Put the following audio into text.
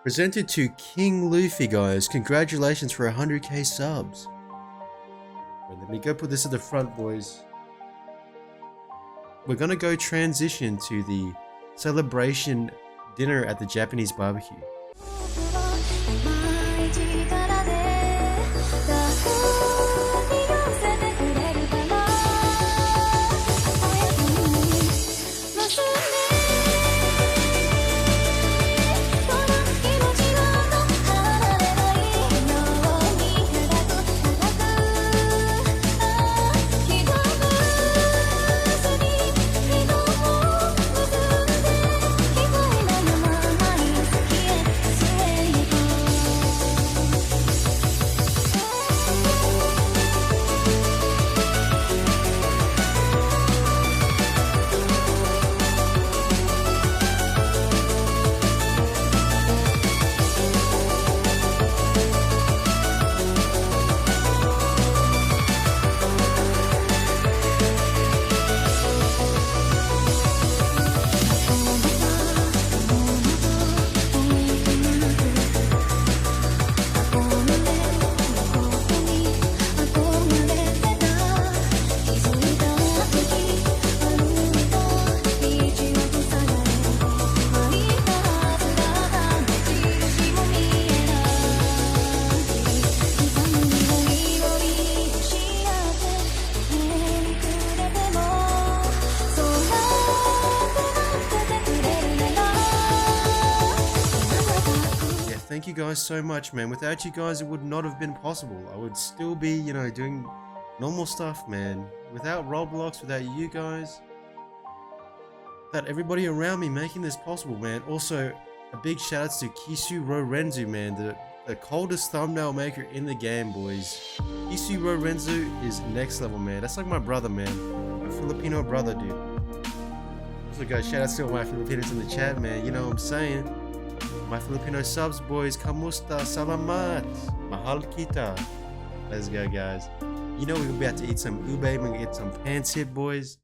Presented to King Luffy, guys. Congratulations for 100k subs. Wait, let me go put this at the front, boys. We're gonna go transition to the celebration dinner at the Japanese barbecue. Thank you guys so much, man. Without you guys, it would not have been possible. I would still be, doing normal stuff, man. Without Roblox, without you guys, without everybody around me making this possible, man. Also, a big shout out to Kisu Rorenzu, man, the coldest thumbnail maker in the game, boys. Kisu Rorenzu is next level, man. That's like my brother, man. My Filipino brother, dude. Also, guys, shout out to all my Filipinos in the chat, man. You know what I'm saying? My Filipino subs, boys, kamusta, salamat, mahal kita. Let's go, guys. You know we're about to eat some ube, we're gonna get some pancit, boys.